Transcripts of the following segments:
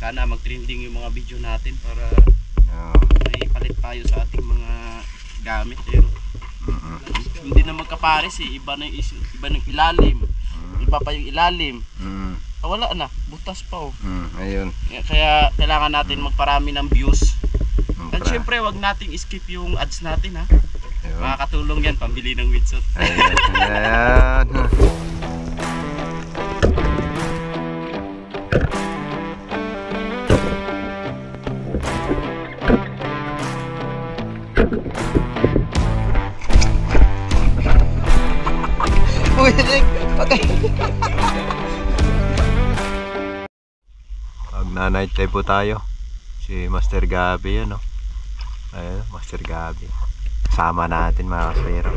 sana mag-trending yung mga video natin para may palit tayo sa ating mga gamit. Pero hindi na magkapares eh. Iba na yung issue, iba ng ilalim, iba pa yung ilalim. Wala na, butas pa oh. Ayun. Kaya kailangan natin magparami ng views. At syempre wag nating skip yung ads natin ha. Makakatulong yan pambili ng wetsuit. Ayan. Uy, patay. Mag-night live po tayo. Si Master Gabi yan, no? Ayun, Master Gabi. Kasama natin mga kaswero.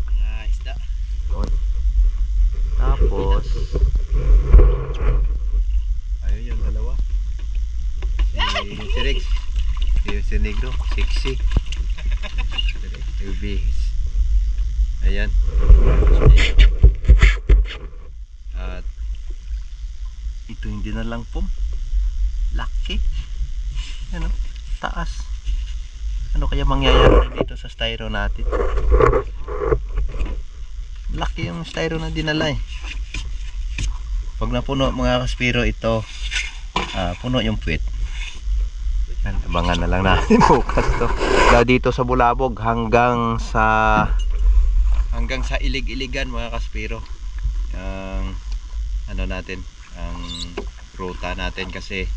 Mga isda. Tapos ayun yung dalawa. Si Rex. Si Negro. Sexy. Bihis. Ayan. At ito hindi na lang po. Laki. Ano? Taas. Ano kaya mangyayari dito sa styro natin? Laki yung styro na dinala eh. Pag napuno mga kaspiro ito, puno yung puwit. Abangan na lang natin bukas to. Dito sa Bulabog hanggang sa Ilig-Iligan mga kaspiro. Ang ano natin, ang ruta natin kasi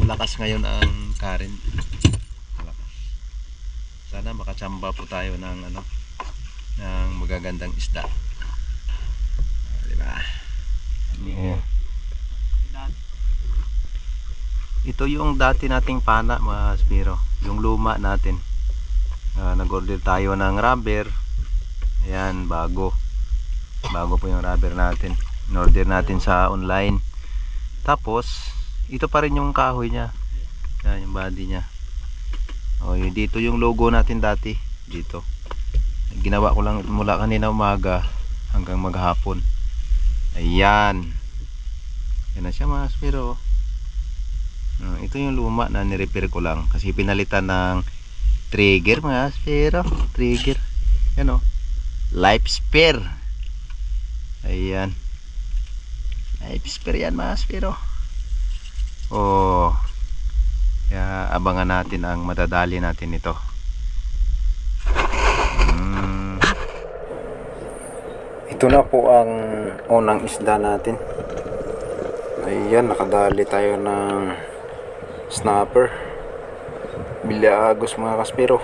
lakas ngayon ang current. Sana makachamba po tayo ng ano, ng magagandang isda. Diba? Yeah. Ito yung dati nating pana mga kaspiro, yung luma natin. Nag-order tayo ng rubber. Ayan, bago po yung rubber natin. In-order natin sa online. Tapos ito pa rin yung kahoy niya. Yan, yung body niya. Dito yung logo natin dati. Dito. Ginawa ko lang mula kanina umaga hanggang maghapon. Ayan. Yan na siya mga kaspiro. Ito yung luma na nirepair ko lang. Kasi pinalitan ng trigger mga kaspiro. Trigger. Yan o. Life spare. Ayan. Life spare yan mga kaspiro. Kaya abangan natin ang madadali natin ito. Ito na po ang unang isda natin. Ayan, nakadali tayo ng snapper. Bilyagos mga kaspiro.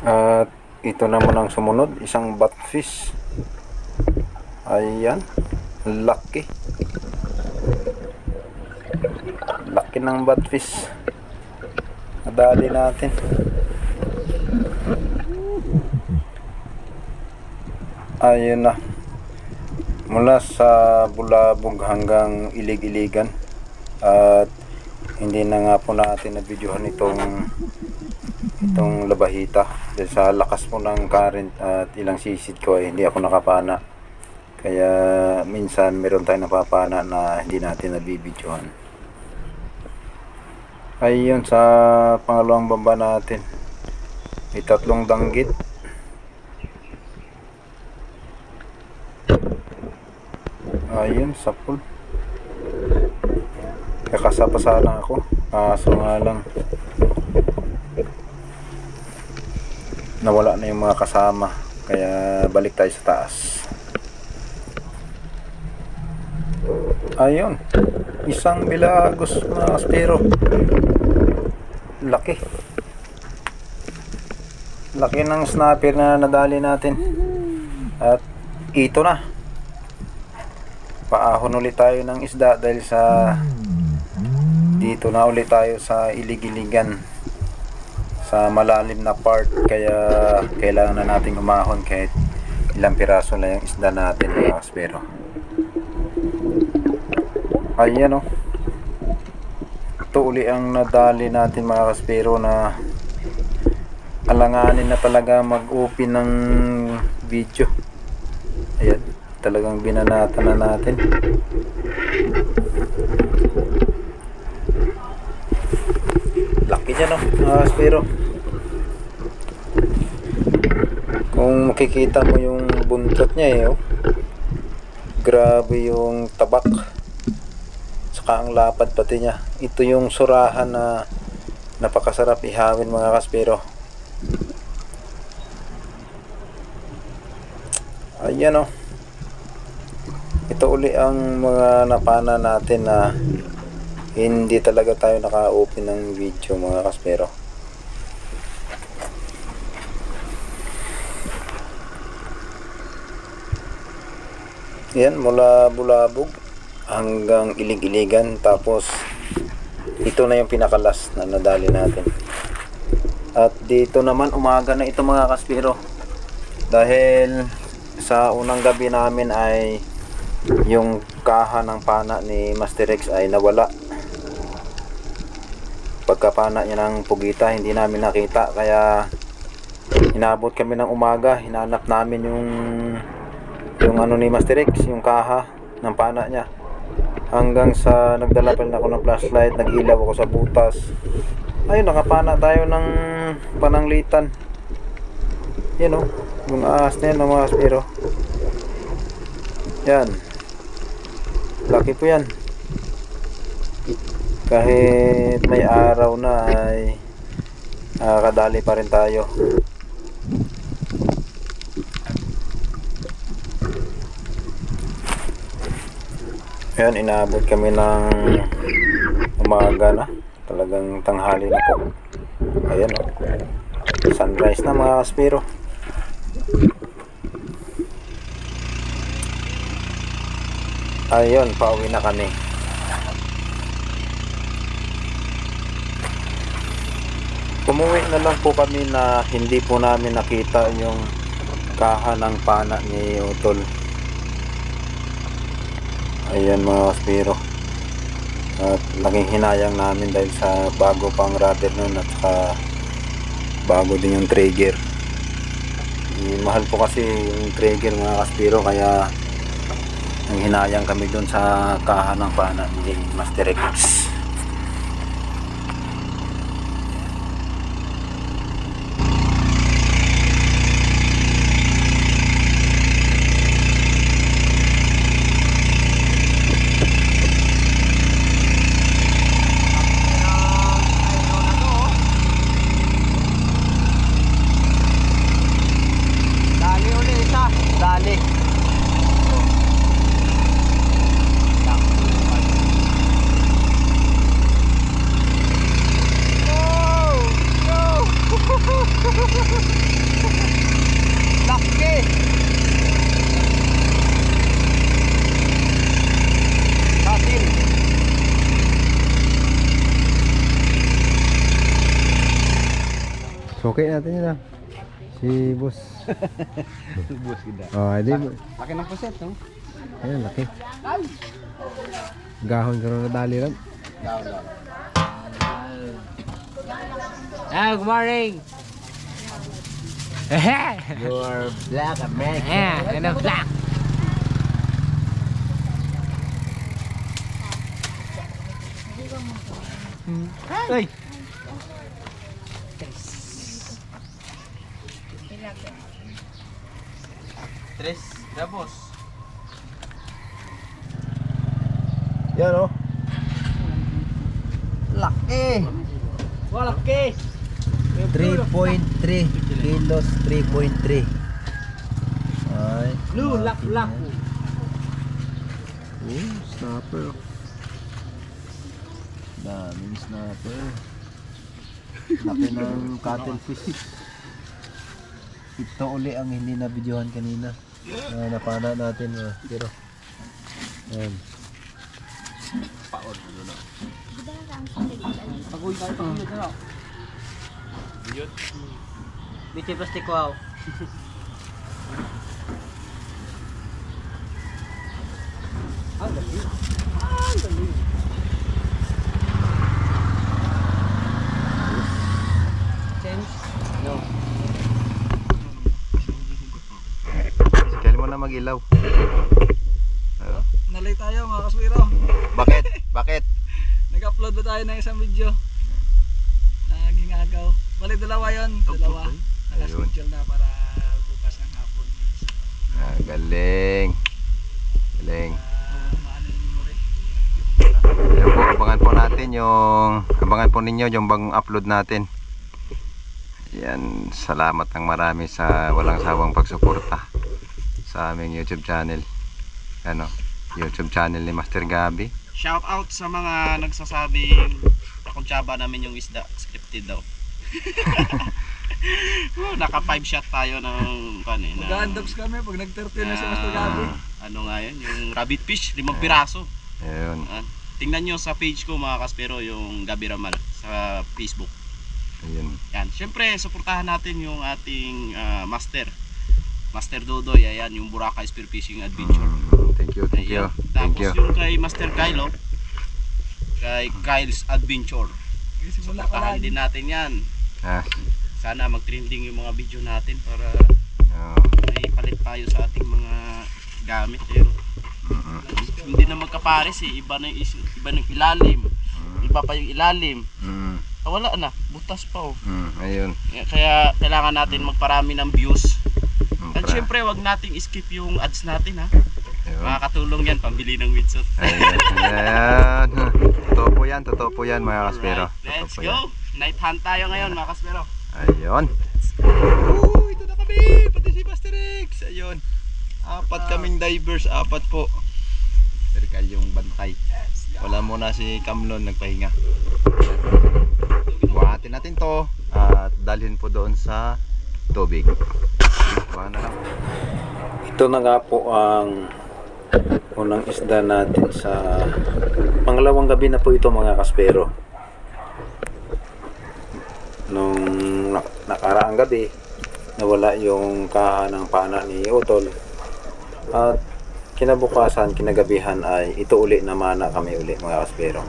At ito naman ang sumunod, isang batfish. Ayan, laki. Laki ng batfish. Nadali natin. Ayun na. Mula sa Bulabog hanggang Ilig-Iligan. At hindi na nga po natin na-videohan itong labahita dahil sa lakas po ng current at ilang sisid ko ay hindi ako nakapana, kaya minsan meron tayong napapana na hindi natin nabibidyohan. Ayun, sa pangalawang bamba natin may 3 danggit. Ayun, sa pool kakasapa sana ako, kaso nga lang nawala na yung mga kasama, kaya balik tayo sa taas. Ayun, isang bilagos mga kaspiro. Laki ng snapper na nadali natin. At ito na, paahon ulit tayo ng isda dahil sa dito na ulit tayo sa Ilig-Iligan, sa malalim na part, kaya kailangan na nating umahon kahit ilang piraso lang yung isda natin mga kaspiro. Ayan o. Ito uli ang nadali natin mga kaspero na alanganin na talaga mag-open ng video. Ayan, talagang binanatan na natin. Laki niya, no mga kaspero. Kung makikita mo yung buntot niya oh. Grabe yung tabak. Saka ang lapad pati niya. Ito yung surahan na napakasarap ihawin mga kaspero. Ayan oh. Ito uli ang mga napana natin na hindi talaga tayo naka-open ng video mga kaspero. Yan, mula Bulabog hanggang Ilig-Iligan, tapos ito na yung pinakalas na nadali natin. At dito naman umaga na ito mga kaspero, dahil sa unang gabi namin ay yung kaha ng pana ni Master Rex ay nawala. Pagkapana niya ng pugita hindi namin nakita, kaya inabot kami ng umaga, hinanap namin yung ano ni Master Rex, yung kaha ng pana niya, hanggang sa nagdala pa rin ako ng flashlight, nag-ilaw ako sa butas. Ayun, nakapana tayo ng pananglitan. Yan o, yung ahas na yan mga kaspero. Yan, laki po yan. Kahit may araw na ay kadali pa rin tayo. Ayan, inaabot kami ng umaga na. Talagang tanghali na po. Ayan o. Sunrise na mga kaspero. Ayun, pauwi na kami. Umuwi na lang po kami na hindi po namin nakita yung kaha ng pana ni Utol. Ayan mga kaspero. At laking hinayang namin dahil sa bago pang rubber nun at saka bago din yung trigger. Mahal po kasi yung trigger mga kaspero, kaya ang hinayang kami dun sa kaha ng pana ni Master Rex. Okay natin yun si boss. Boss kita. Oh, edi. Laki ng puset, no? Ayan, laki. Gahon ka na dali rin. Good morning. You're black American. Yeah, and I'm black. Hey! Tres gabos. Yan o. Laki! Laki. 3.3 kilos, 3.3. Ay. Lak. Snapper. Daming snapper. Laki ng cuttlefish. Ito uli ang hindi na videohan kanina. Napana natin pero ayan. Pag-uwi tayo pag-uwi na. Bitin plastic wow. ilaw. Nalay tayo mga kaswiro. Bakit? Bakit? Nag-upload na tayo ng isang video. Naging agaw. Balik dalawa yun. Dalawa. Naka-schedule na para bukas ng hapon. Galing. Galing. Maano yung memory. Ayan po, abangan po ninyo yung bagong upload natin. Yan, salamat ng marami sa walang sawang pagsuporta sa aming YouTube channel. Ano, YouTube channel ni Master Gabi. Shout out sa mga nagsasabing nakuntsaba namin yung isda, scripted daw. Naka 5 shot tayo ng kanina. Mag-undogs kami pag nag-30 na si Master Gabi. Ano nga yun, yung rabbit fish, 5 piraso. Ayun. Tingnan nyo sa page ko mga kaspero, yung Gabi Ramal sa Facebook. Ayun. Yan, syempre suportahan natin yung ating Master Dodoy, ayan, yung Boracay Spearfishing Adventure. Thank you, thank you. Ayan. Thank Tapos you. yung kay Master Kylo, kay Kyle's Adventure. Simula ka Suportahan lang. din natin yan. Ah, Sana mag-trending yung mga video natin para oh. may palit tayo sa ating mga gamit. Pero hindi na magkapares eh. Iba na yung ilalim. Iba pa yung ilalim. Wala na, butas pa oh. Ayun. Kaya kailangan natin magparami ng views. At Para- syempre wag nating skip yung ads natin ha. Ayun. Makakatulong yan pambili ng wetsuit. Ayan. Ayan. Totoo po yan mga kaspero. Alright, let's Totoo po yan. go! Night hunt tayo ngayon mga kaspero. Ayun. Ito na kami! Pati si Master X! Ayun. 4 kaming divers, 4 po. Circle yung bantay. Wala muna si Kamlon, nagpahinga. Buhatin natin to at dalhin po doon sa tubig. Buhatin na lang. Ito na nga po ang unang isda natin sa pangalawang gabi na po ito mga kaspero. Nung nakaraang gabi nawala yung kaha ng pana ni Utol at kinabukasan, kinagabihan ay ito uli na mana kami uli mga kaspero.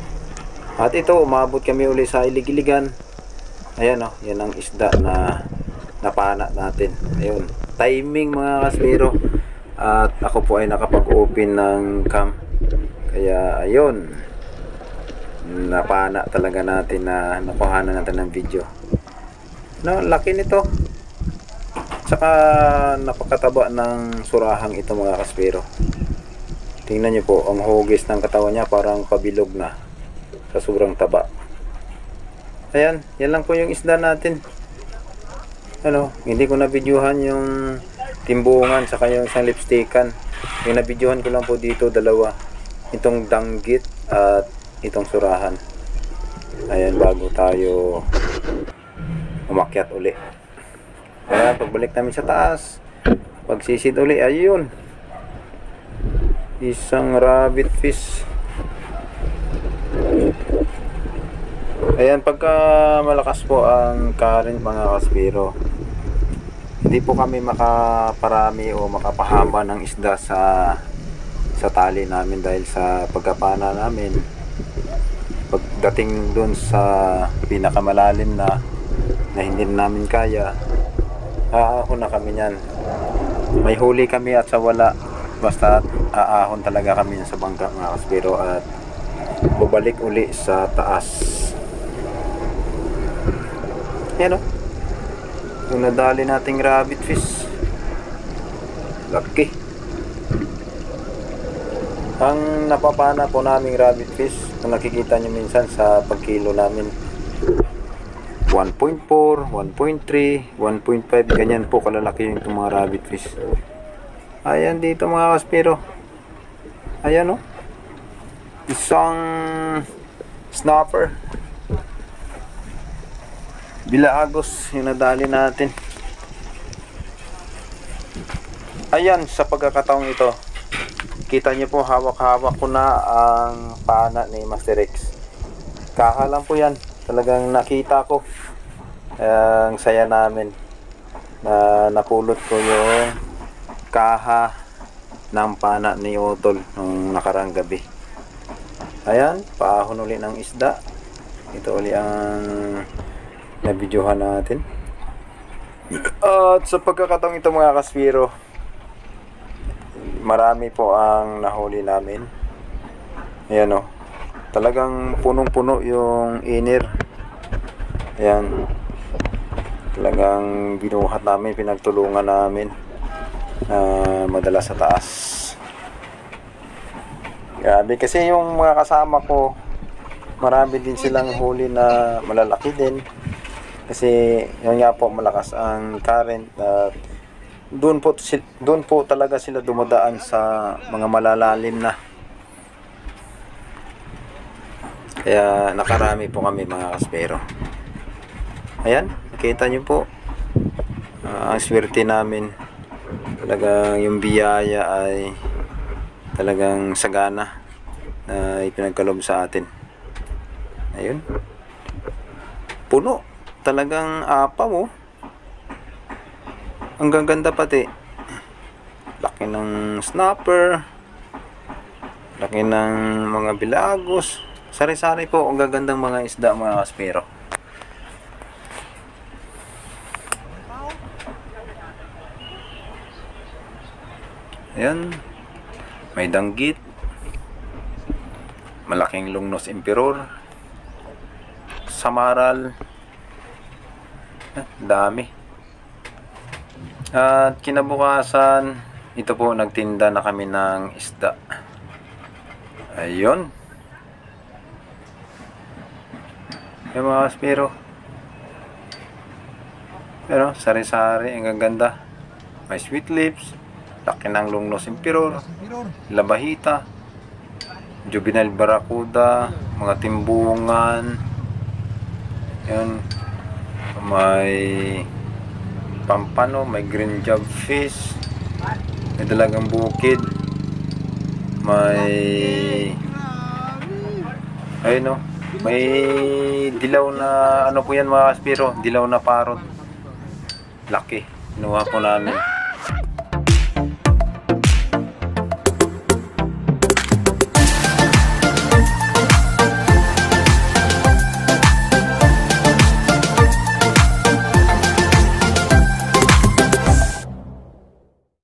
At ito umabot kami uli sa Ilig-Iligan. Ayan o, yan ang isda na napana natin. Ayun, timing mga kaspero. At ako po ay nakapag-open ng cam. Kaya ayun, napana talaga natin na nakuhanan natin ng video. No, laki nito. Saka napakataba ng surahang ito mga kaspero. Tingnan nyo po, ang hugis ng katawan niya parang pabilog na sa sobrang taba. Ayan, yan lang po yung isda natin. Ano, hindi ko na-videohan yung timbungan saka yung isang lipstickan. Yung na-videohan ko lang po dito, dalawa. Itong danggit at itong surahan. Ayan, bago tayo umakyat uli. Kaya pagbalik namin sa taas, pagsisid uli, ayun. Isang rabbit fish. Ayan, pagka malakas po ang current mga kaspero, hindi po kami makaparami o makapahaba ng isda sa tali namin dahil sa pagkapana namin. Pagdating dun sa pinakamalalim na hindi namin kaya, aahon na kami niyan. May huli kami at sa wala, basta aahon talaga kami sa bangka mga kaspero at babalik uli sa taas. Yan o, yung nadali nating rabbit fish, laki. Ang napapana po naming rabbit fish, kung nakikita nyo minsan sa pagkilo namin, 1.4, 1.3, 1.5, ganyan po kalalaki yung itong mga rabbit fish. Ayan dito mga kaspero. Ayan o, isang snapper. Bilaagos yung nadali natin. Ayan, sa pagkakataong ito, kita nyo po, hawak-hawak ko na ang pana ni Master X. Kaha lang po yan. Talagang nakita ko. Ang saya namin na napulot ko yung kaha ng pana ni Utol nung nakarang gabi. Ayan, paahon uli ng isda. Ito uli ang nabidyohan natin. At sa pagkakataong ito mga kaspero, marami po ang nahuli namin. Ayan o. Talagang punong-puno yung inner. Ayan. Talagang binuhat namin, pinagtulungan namin. Madala sa taas. Grabe kasi yung mga kasama ko, marami din silang huli na malalaki din. Kasi yun nga po, malakas ang current at doon po talaga sila dumadaan sa mga malalalim na. Kaya nakarami po kami mga kaspero. Ayan, nakita nyo po. Ang swerte namin. Talagang yung biyaya ay talagang sagana na ipinagkaloob sa atin. Ayun. Puno. Talagang apaw, oh. Ang gaganda pati. Laki ng snapper. Laki ng mga bilagos. Sari-sari po. Ang gagandang mga isda mga kaspero. Ayan. May danggit. Malaking lungnos emperor. Samaral. Dami. At kinabukasan, ito po, nagtinda na kami ng isda. Ayun. Yung mga kaspero. Pero sari-sari, ang gaganda. May sweet lips. Laki ng lungnos emperor, labahita, juvenile barracuda, mga timbungan. Yan. May pampano, may green job fish, may dalagang bukid, may ayun, no, may dilaw na ano po yan mga kaspero, dilaw na parot. Laki, kinuha po namin.